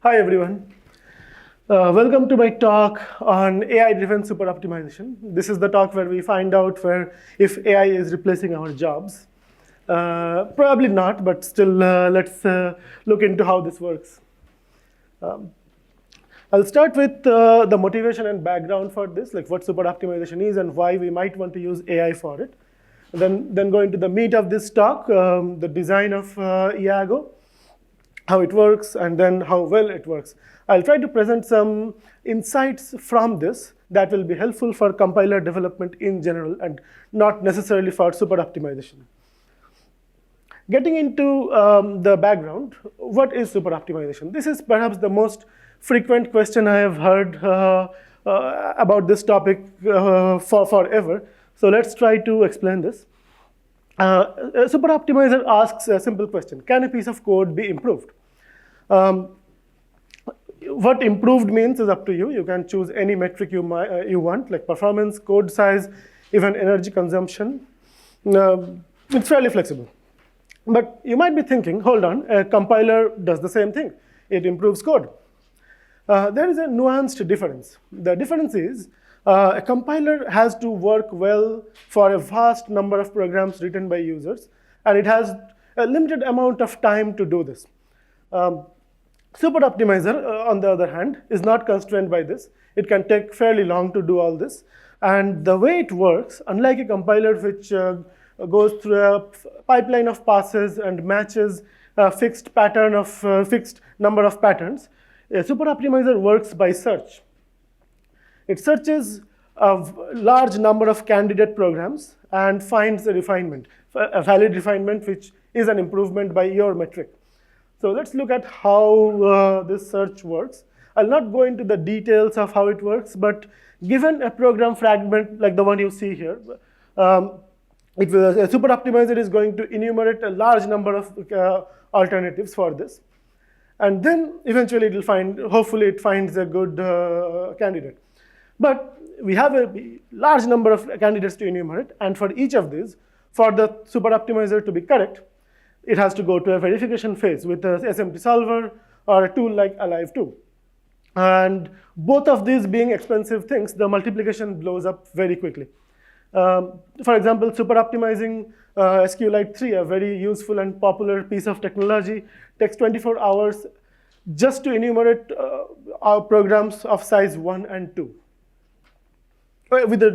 Hi everyone. Welcome to my talk on AI-driven superoptimization. This is the talk where we find out if AI is replacing our jobs. Probably not, but still let's look into how this works. I'll start with the motivation and background for this, like what superoptimization is and why we might want to use AI for it. Then go into the meat of this talk, the design of Iago, how it works, and then how well it works. I'll try to present some insights from this that will be helpful for compiler development in general and not necessarily for superoptimization. Getting into the background, what is superoptimization? This is perhaps the most frequent question I have heard about this topic for forever. So let's try to explain this. A superoptimizer asks a simple question: can a piece of code be improved? What improved means is up to you. You can choose any metric you want, like performance, code size, even energy consumption. It's fairly flexible. But you might be thinking, hold on, a compiler does the same thing. It improves code. There is a nuanced difference. The difference is a compiler has to work well for a vast number of programs written by users, and it has a limited amount of time to do this. Superoptimizer, on the other hand, is not constrained by this. It can take fairly long to do all this. And the way it works, unlike a compiler which goes through a pipeline of passes and matches a fixed pattern of fixed number of patterns, a superoptimizer works by search. It searches a large number of candidate programs and finds a refinement, a valid refinement, which is an improvement by your metric. So let's look at how this search works. I'll not go into the details of how it works, but given a program fragment like the one you see here, a superoptimizer is going to enumerate a large number of alternatives for this. And then eventually it will hopefully it finds a good candidate. But we have a large number of candidates to enumerate, and for each of these, for the superoptimizer to be correct, it has to go to a verification phase with a SMT solver or a tool like Alive2. And both of these being expensive things, the multiplication blows up very quickly. For example, superoptimizing SQLite 3, a very useful and popular piece of technology, takes 24 hours just to enumerate our programs of size 1 and 2 with a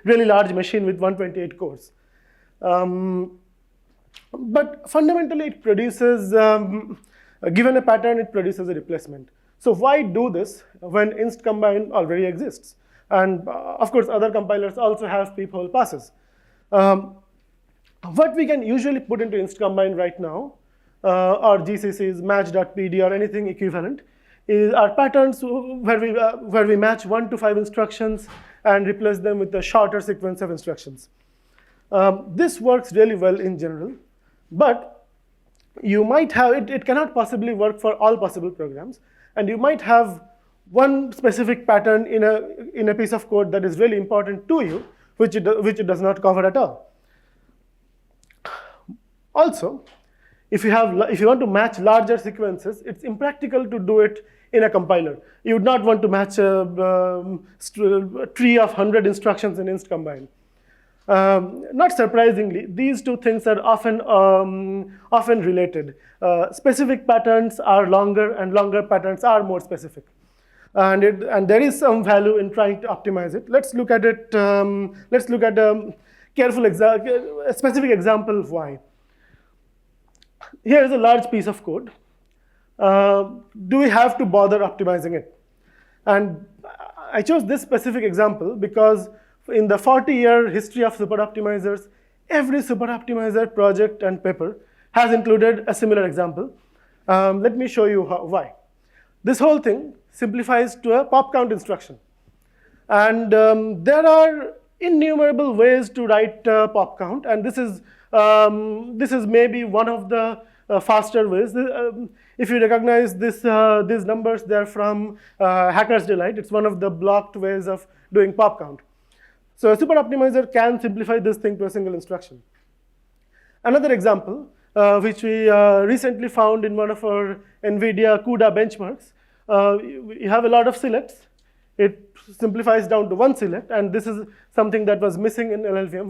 really large machine with 128 cores. But fundamentally, it produces, given a pattern, it produces a replacement. So why do this when inst combine already exists? And of course, other compilers also have peephole passes. What we can usually put into inst combine right now, or GCCs, match.pd, or anything equivalent, are patterns where we match 1 to 5 instructions and replace them with a shorter sequence of instructions. This works really well in general, but you might have, it cannot possibly work for all possible programs, and you might have one specific pattern in a piece of code that is really important to you, which it does not cover at all. Also, if you want to match larger sequences, it's impractical to do it in a compiler. You would not want to match a tree of 100 instructions in inst combine. Not surprisingly, these two things are often related. Specific patterns are longer, and longer patterns are more specific. And there is some value in trying to optimize it. Let's look at it. Let's look at a specific example of why. Here is a large piece of code. Do we have to bother optimizing it? And I chose this specific example because in the 40-year history of superoptimizers, every superoptimizer project and paper has included a similar example. Let me show you why. This whole thing simplifies to a pop count instruction. And there are innumerable ways to write pop count, and this is maybe one of the faster ways. If you recognize these numbers, they're from Hacker's Delight. It's one of the blocked ways of doing pop count. So a superoptimizer can simplify this thing to a single instruction. Another example, which we recently found in one of our NVIDIA CUDA benchmarks, You have a lot of selects. It simplifies down to one select, and this is something that was missing in LLVM,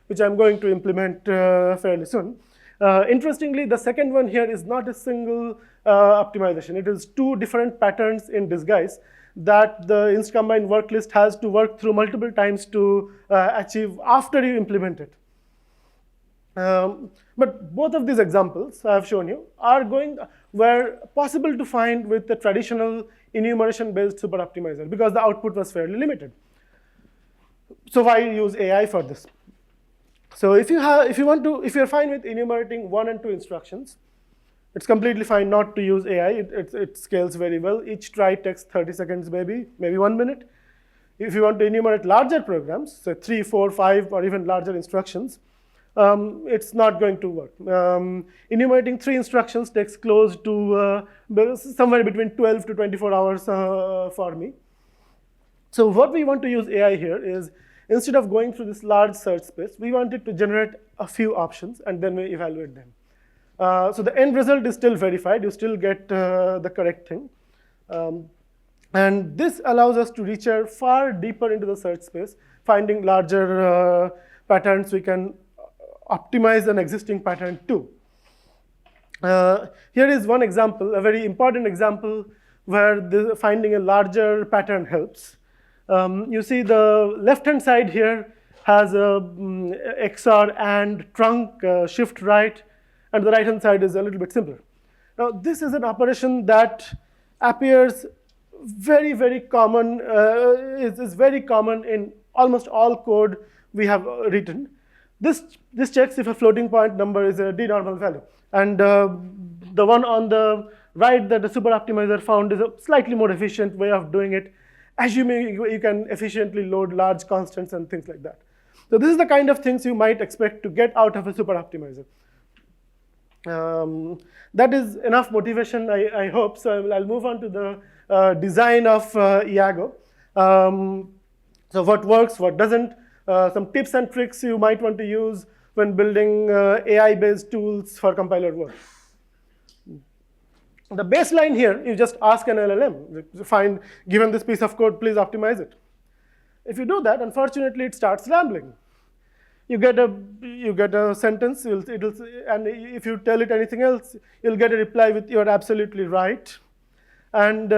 which I'm going to implement fairly soon. Interestingly, the second one here is not a single optimization. It is two different patterns in disguise that the inst combine work list has to work through multiple times to achieve after you implement it. But both of these examples I have shown you were possible to find with the traditional enumeration-based superoptimizer because the output was fairly limited. So why use AI for this? So if you're fine with enumerating 1 and 2 instructions, it's completely fine not to use AI. It scales very well. Each try takes 30 seconds, maybe 1 minute. If you want to enumerate larger programs, so 3, 4, 5, or even larger instructions, it's not going to work. Enumerating 3 instructions takes close to somewhere between 12 to 24 hours for me. So what we want to use AI here is, instead of going through this large search space, we wanted to generate a few options, and then we evaluate them. So the end result is still verified. You still get the correct thing. And this allows us to reach far deeper into the search space, finding larger patterns. We can optimize an existing pattern too. Here is one example, a very important example where finding a larger pattern helps. You see the left-hand side here has a XOR and trunk shift right, and the right-hand side is a little bit simpler. Now, this is an operation that appears very, very common, is very common in almost all code we have written. This checks if a floating point number is a denormal value. And the one on the right that the superoptimizer found is a slightly more efficient way of doing it, assuming you can efficiently load large constants and things like that. So this is the kind of things you might expect to get out of a superoptimizer. That is enough motivation, I hope. So I'll move on to the design of Iago. So what works, what doesn't, some tips and tricks you might want to use when building AI-based tools for compiler work. The baseline here, you just ask an LLM, given this piece of code, please optimize it. If you do that, unfortunately, it starts rambling. You get a sentence, and if you tell it anything else, you'll get a reply with "you're absolutely right." And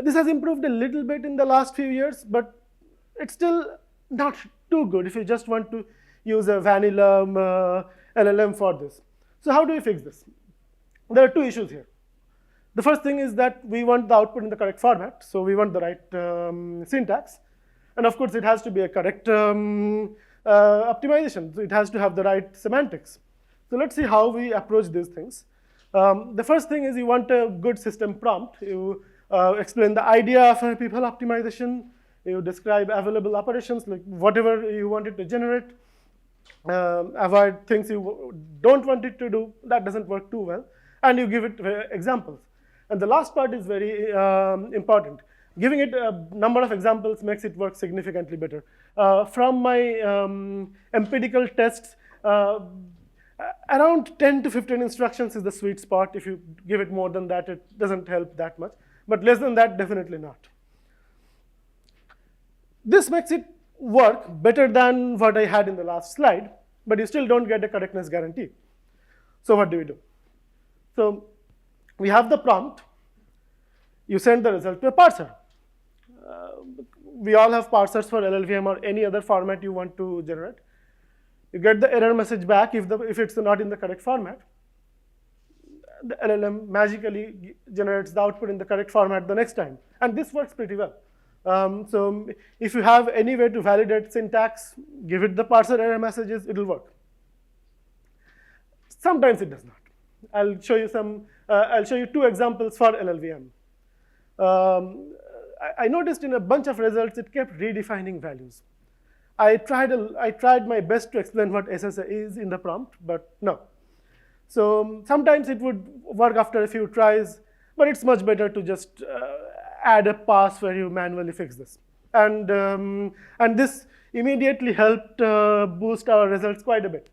this has improved a little bit in the last few years, but it's still not too good if you just want to use a vanilla LLM for this. So how do we fix this? There are two issues here. The first thing is that we want the output in the correct format, so we want the right syntax. And of course, it has to be a correct optimization. So it has to have the right semantics. So let's see how we approach these things. The first thing is you want a good system prompt. You explain the idea of a people optimization. You describe available operations, like whatever you want it to generate. Avoid things you don't want it to do. That doesn't work too well. And you give it examples. And the last part is very important. Giving it a number of examples makes it work significantly better. From my empirical tests, around 10 to 15 instructions is the sweet spot. If you give it more than that, it doesn't help that much. But less than that, definitely not. This makes it work better than what I had in the last slide, but you still don't get a correctness guarantee. So what do we do? So we have the prompt. You send the result to a parser. We all have parsers for LLVM or any other format you want to generate. You get the error message back if it's not in the correct format. The LLM magically generates the output in the correct format the next time. And this works pretty well. So if you have any way to validate syntax, give it the parser error messages, it'll work. Sometimes it does not. I'll show you two examples for LLVM. I noticed in a bunch of results, it kept redefining values. I tried my best to explain what SSA is in the prompt, but no. So sometimes it would work after a few tries, but it's much better to just add a pass where you manually fix this. And this immediately helped boost our results quite a bit.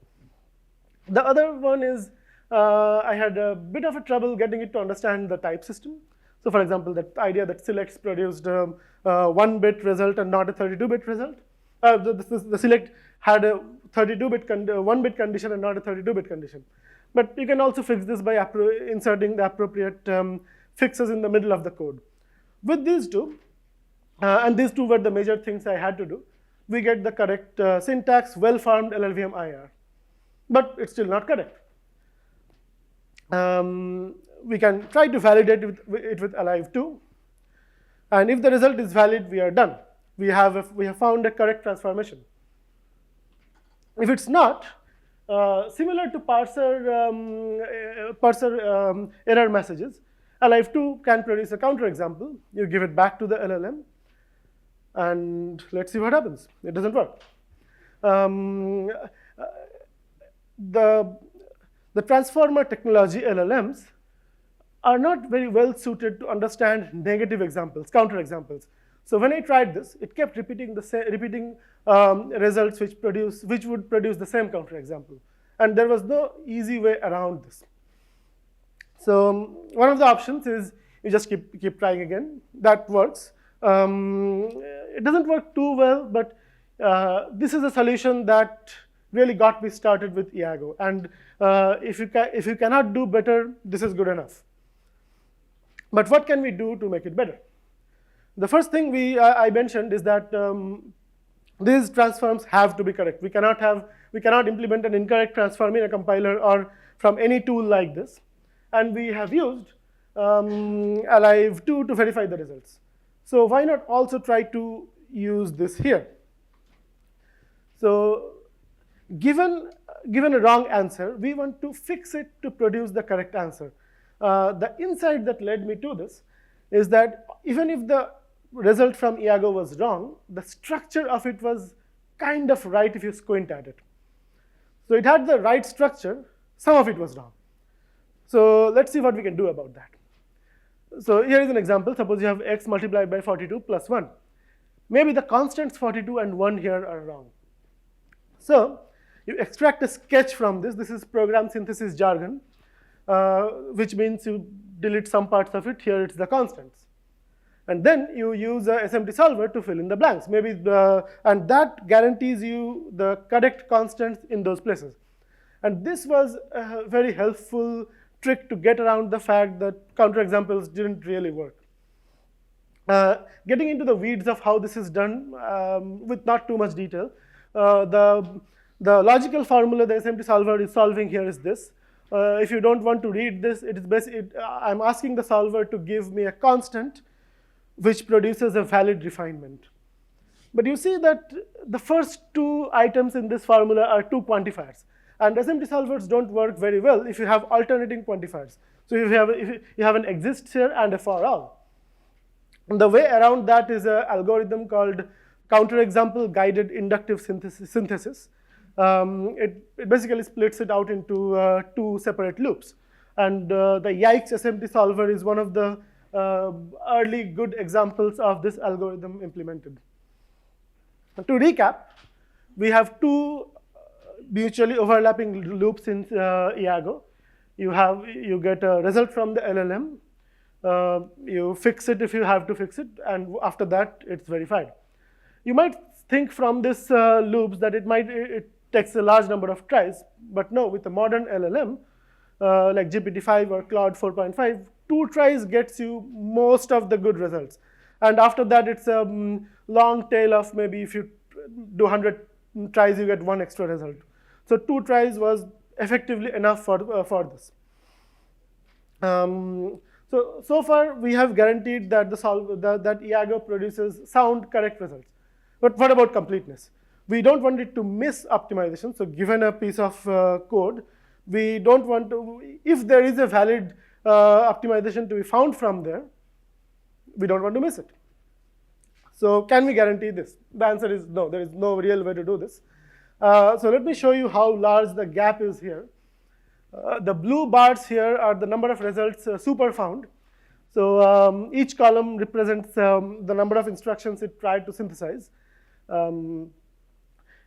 The other one is I had a bit of a trouble getting it to understand the type system. So for example, that idea that selects produced a 1-bit result and not a 32-bit result. The select had a 32-bit 1-bit condition and not a 32-bit condition. But you can also fix this by inserting the appropriate fixes in the middle of the code. With these two, and these two were the major things I had to do, we get the correct syntax, well-formed LLVM IR. But it's still not correct. We can try to validate it with alive2. And if the result is valid, we are done. We have found a correct transformation. If it's not, similar to parser error messages, alive2 can produce a counterexample. You give it back to the LLM, and let's see what happens. It doesn't work. The transformer technology LLMs are not very well suited to understand negative examples, counterexamples. So when I tried this, it kept repeating results which would produce the same counterexample, and there was no easy way around this. So one of the options is you just keep trying again. That works. It doesn't work too well, but this is a solution that really got me started with Iago. And if you cannot do better, this is good enough. But what can we do to make it better? The first thing I mentioned is that these transforms have to be correct. We cannot implement an incorrect transform in a compiler or from any tool like this. And we have used alive2 to verify the results. So why not also try to use this here? So given a wrong answer, we want to fix it to produce the correct answer. The insight that led me to this is that even if the result from Iago was wrong, the structure of it was kind of right if you squint at it. So it had the right structure, some of it was wrong. So let's see what we can do about that. So here is an example. Suppose you have x multiplied by 42 plus 1. Maybe the constants 42 and 1 here are wrong. So you extract a sketch from this. This is program synthesis jargon, which means you delete some parts of it. Here it's the constants. And then you use a SMT solver to fill in the blanks. And that guarantees you the correct constants in those places. And this was a very helpful trick to get around the fact that counterexamples didn't really work. Getting into the weeds of how this is done with not too much detail, the logical formula the SMT solver is solving here is this. If you don't want to read this, I'm asking the solver to give me a constant which produces a valid refinement. But you see that the first two items in this formula are two quantifiers. And SMT solvers don't work very well if you have alternating quantifiers. So if you have an exists here and a for all. And the way around that is an algorithm called counterexample guided inductive synthesis. It basically splits it out into two separate loops. And the Yikes SMT solver is one of the early good examples of this algorithm implemented. And to recap, we have two mutually overlapping loops in Iago. You get a result from the LLM. You fix it if you have to fix it, and after that, it's verified. You might think from this loops that it takes a large number of tries, but no, with a modern LLM, like GPT-5 or Claude 4.5, 2 tries gets you most of the good results. And after that, it's a long tail of maybe if you do 100 tries, you get 1 extra result. So 2 tries was effectively enough for this. So far, we have guaranteed that that Iago produces sound, correct results. But what about completeness? We don't want it to miss optimization. So given a piece of code, we don't want to, if there is a valid optimization to be found from there, we don't want to miss it. So can we guarantee this? The answer is no. There is no real way to do this. So let me show you how large the gap is here. The blue bars here are the number of results Souper found. So each column represents the number of instructions it tried to synthesize.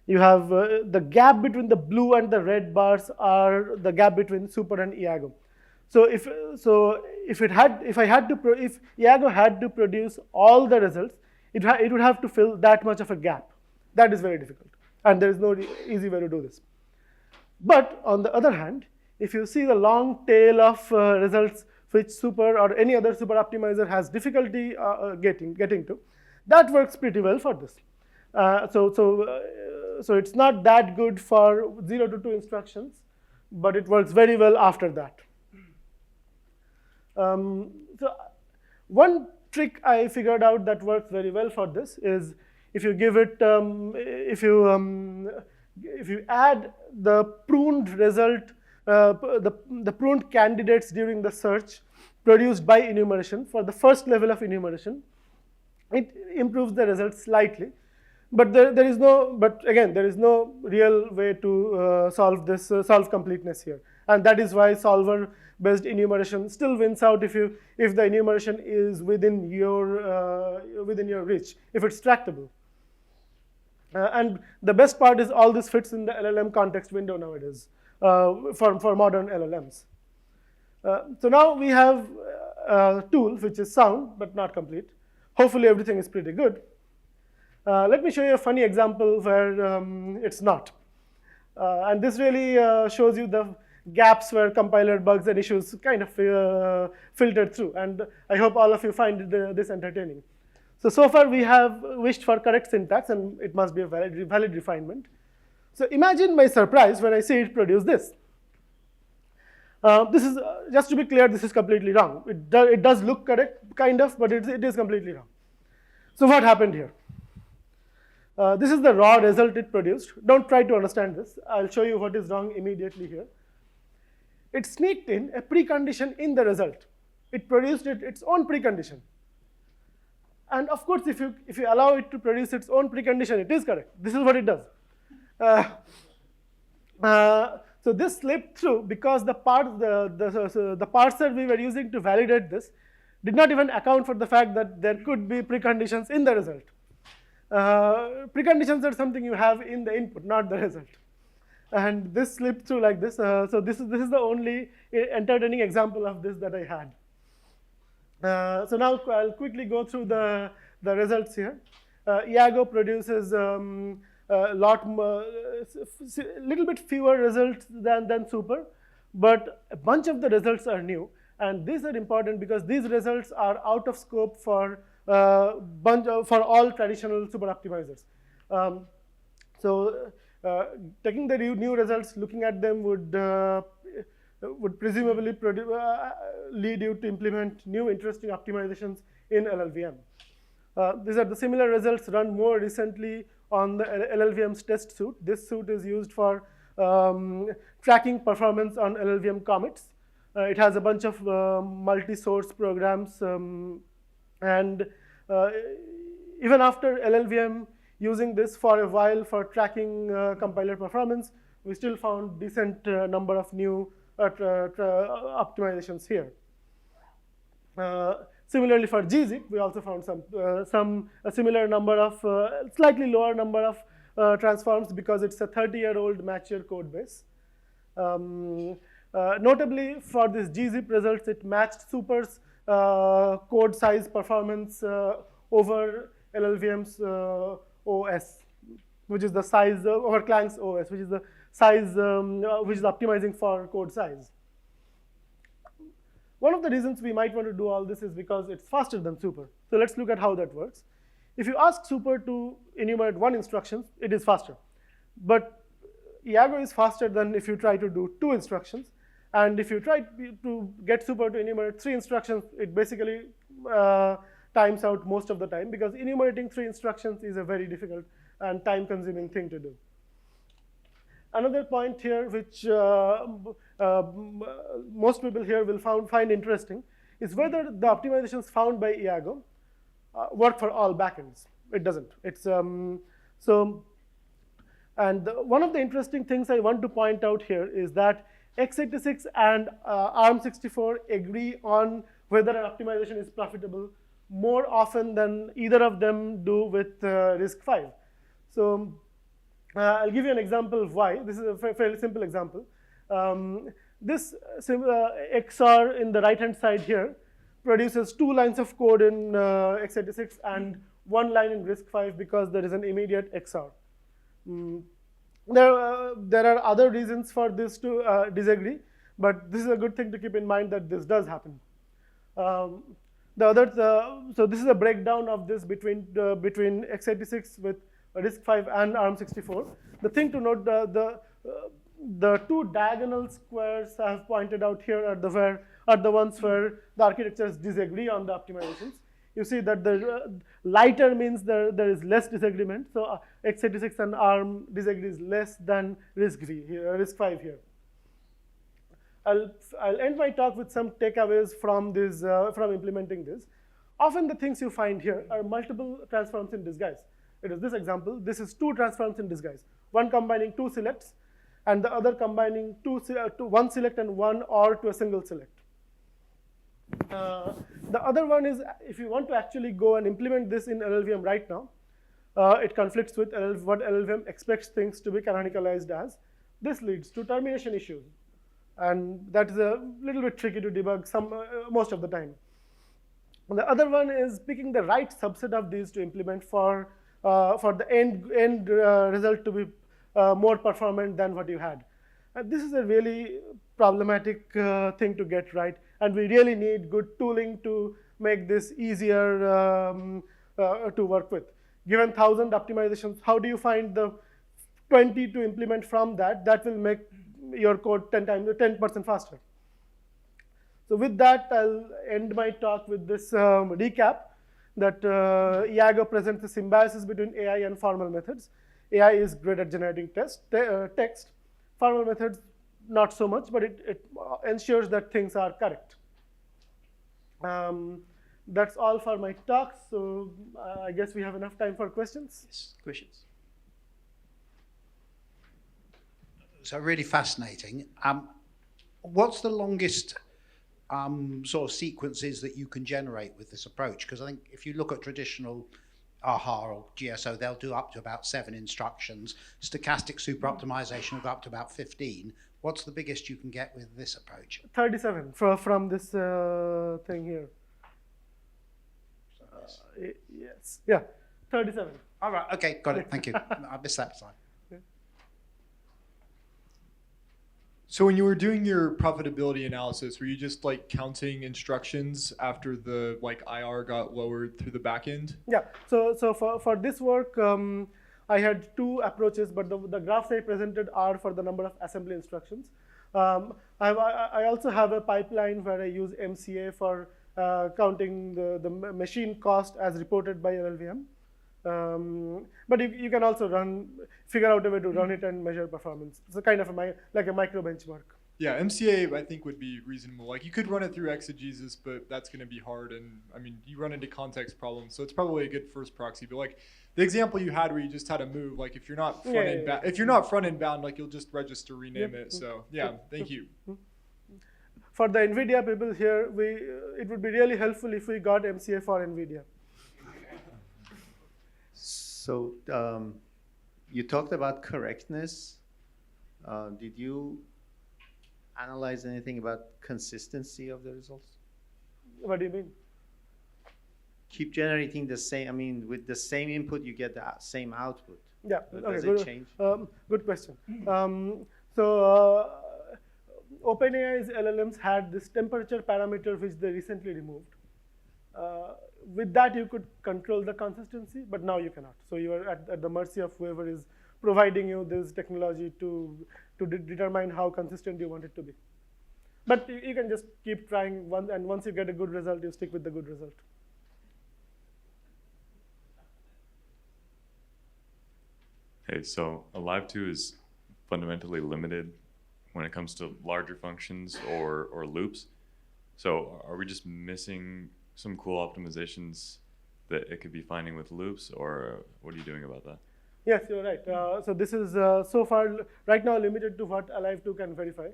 You have the gap between the blue and the red bars are the gap between Souper and Iago. So if Iago had to produce all the results, it would have to fill that much of a gap. That is very difficult, and there is no easy way to do this. But on the other hand, if you see the long tail of results which Souper or any other super optimizer has difficulty getting to, that works pretty well for this. So it's not that good for 0 to 2 instructions, but it works very well after that. So one trick I figured out that works very well for this is if you give it, if you add the pruned result, the pruned candidates during the search produced by enumeration for the first level of enumeration, it improves the results slightly. But there is no real way to solve this, solve completeness here, and that is why solver-based enumeration still wins out if the enumeration is within your reach, if it's tractable. And the best part is all this fits in the LLM context window nowadays for modern LLMs. So now we have a tool which is sound but not complete. Hopefully everything is pretty good. Let me show you a funny example where it's not. And this really shows you the gaps where compiler bugs and issues kind of filtered through. And I hope all of you find this entertaining. So far we have wished for correct syntax, and it must be a valid refinement. So imagine my surprise when I see it produce this. This is, just to be clear, this is completely wrong. It does look correct, kind of, but it is completely wrong. So what happened here? This is the raw result it produced. Don't try to understand this. I'll show you what is wrong immediately here. It sneaked in a precondition in the result. It produced its own precondition. And of course, if you allow it to produce its own precondition, it is correct. This is what it does. So this slipped through because the parser we were using to validate this did not even account for the fact that there could be preconditions in the result. Preconditions are something you have in the input, not the result. And this slipped through like this. So this is the only entertaining example of this that I had. So now I'll quickly go through the results here. Iago produces little bit fewer results than Souper, but a bunch of the results are new. And these are important because these results are out of scope for all traditional super optimizers. Taking the new results, looking at them would presumably lead you to implement new interesting optimizations in LLVM. These are the similar results run more recently on the LLVM's test suite. This suite is used for tracking performance on LLVM commits. It has a bunch of multi-source programs, and even after LLVM using this for a while for tracking compiler performance, we still found decent number of new optimizations here. Similarly for gzip, we also found a similar number of, slightly lower number of transforms because it's a 30-year-old mature code base. Notably, for this gzip results, it matched Souper's code size performance over LLVM's OS, which is the size over Clang's OS, which is the size which is optimizing for code size. One of the reasons we might want to do all this is because it's faster than Souper. So let's look at how that works. If you ask Souper to enumerate 1 instruction, it is faster. But Iago is faster than if you try to do 2 instructions. And if you try to get Souper to enumerate 3 instructions, it basically times out most of the time, because enumerating 3 instructions is a very difficult and time-consuming thing to do. Another point here, which most people here will find interesting, is whether the optimizations found by Iago work for all backends. It doesn't. It's and one of the interesting things I want to point out here is that x86 and ARM64 agree on whether an optimization is profitable more often than either of them do with RISC-V. So I'll give you an example of why. This is a fairly simple example. This XOR in the right-hand side here produces 2 lines of code in x86 and 1 line in RISC-V because there is an immediate XOR. There are other reasons for this to disagree, but this is a good thing to keep in mind that this does happen. So this is a breakdown of this between x86 with RISC-V and ARM64. The thing to note, the 2 diagonal squares I have pointed out here are the ones where the architectures disagree on the optimizations. You see that the lighter means there is less disagreement. So x86 and ARM disagrees less than RISC-V here. I'll end my talk with some takeaways from implementing this. Often the things you find here are multiple transforms in disguise. It is this example. This is 2 transforms in disguise. One combining 2 selects, and the other combining one select and one OR to a single select. The other one is if you want to actually go and implement this in LLVM right now, it conflicts with what LLVM expects things to be canonicalized as. This leads to termination issues, and that is a little bit tricky to debug most of the time. And the other one is picking the right subset of these to implement for the end result to be more performant than what you had. And this is a really problematic thing to get right, and we really need good tooling to make this easier to work with. Given 1,000 optimizations, how do you find the 20 to implement from that? That will make your code 10% faster. So with that, I'll end my talk with this recap that Iago presents the symbiosis between AI and formal methods. AI is great at generating text. Formal methods, not so much, but it ensures that things are correct. That's all for my talk. So I guess we have enough time for questions. Yes, questions. So really fascinating. What's the longest sort of sequences that you can generate with this approach? Because I think if you look at traditional AHA or GSO, they'll do up to about 7 instructions. Stochastic superoptimization will go up to about 15. What's the biggest you can get with this approach? 37 from this thing here. Yes. Yeah, 37. All right. Okay, got it. Thank you. I missed that slide. So when you were doing your profitability analysis, were you just like counting instructions after the IR got lowered through the back end? Yeah. So for this work, I had 2 approaches, but the graphs I presented are for the number of assembly instructions. I also have a pipeline where I use MCA for counting the machine cost as reported by LLVM. But you can also figure out a way to run it and measure performance. It's a kind of like a micro benchmark. Yeah, MCA I think would be reasonable. Like you could run it through exegesis, but that's going to be hard. And I mean, you run into context problems, so it's probably a good first proxy. But like the example you had where you just had to move, like if you're not front end bound, like you'll just register rename it. So yeah, thank you. For the NVIDIA people here, it would be really helpful if we got MCA for NVIDIA. So you talked about correctness. Did you analyze anything about consistency of the results? What do you mean? Keep generating the same, with the same input, you get the same output. Yeah, does it change? Good question. OpenAI's LLMs had this temperature parameter which they recently removed. With that, you could control the consistency, but now you cannot. So you are at the mercy of whoever is providing you this technology to determine how consistent you want it to be. But you can just keep trying, and once you get a good result, you stick with the good result. Hey, so Alive2 is fundamentally limited when it comes to larger functions or loops. So are we just missing some cool optimizations that it could be finding with loops, or what are you doing about that? Yes, you're right. So this is so far right now limited to what Alive2 can verify.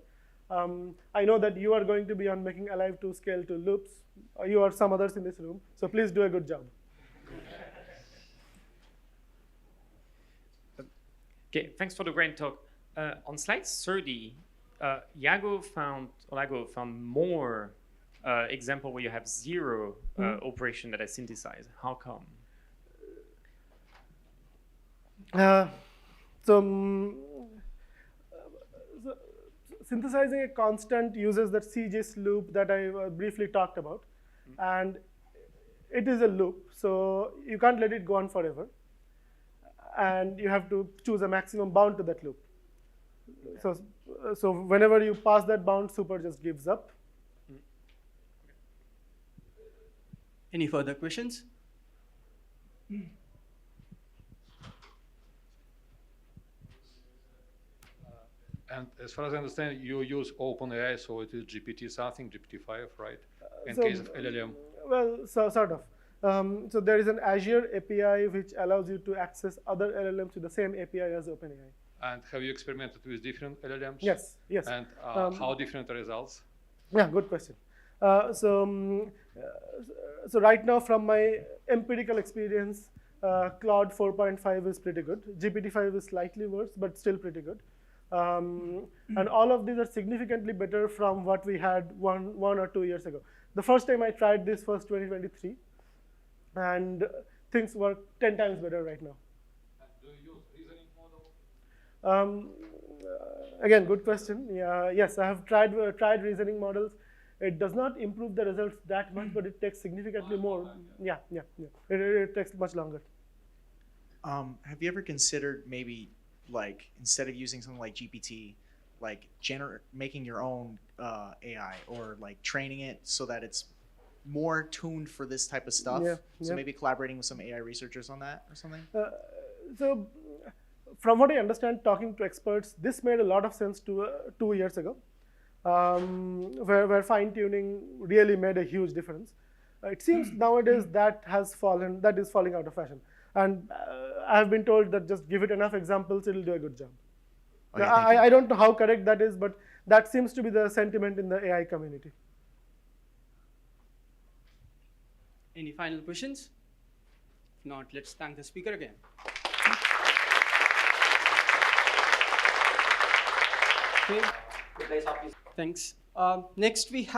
I know that you are going to be on making Alive2 scale to loops. You or some others in this room. So please do a good job. Okay, thanks for the great talk. On slide 30, Iago found more example where you have zero operation that I synthesize. How come? So synthesizing a constant uses that CGIS loop that I briefly talked about, and it is a loop, so you can't let it go on forever, and you have to choose a maximum bound to that loop. So whenever you pass that bound, Souper just gives up. Any further questions? And as far as I understand, you use OpenAI, so it is GPT something, GPT-5, right? In So- case of LLM. Well, sort of. So there is an Azure API which allows you to access other LLMs with the same API as OpenAI. And have you experimented with different LLMs? Yes, yes. And how different the results? Yeah, good question. So right now, from my empirical experience, Claude 4.5 is pretty good. GPT-5 is slightly worse, but still pretty good. And all of these are significantly better from what we had one or 2 years ago. The first time I tried this was 2023, and things were 10 times better right now. And do you use reasoning model? Again, good question. Yeah, yes, I have tried reasoning models. It does not improve the results that much, but it takes significantly more. Yeah. It takes much longer. Have you ever considered maybe like instead of using something like GPT, like making your own AI or like training it so that it's more tuned for this type of stuff? So maybe collaborating with some AI researchers on that or something? So from what I understand, talking to experts, this made a lot of sense 2 years ago, where fine-tuning really made a huge difference. It seems nowadays that is falling out of fashion. And I have been told that just give it enough examples, it'll do a good job. Okay, I don't know how correct that is, but that seems to be the sentiment in the AI community. Any final questions? If not, let's thank the speaker again. Okay. Thanks. Next we have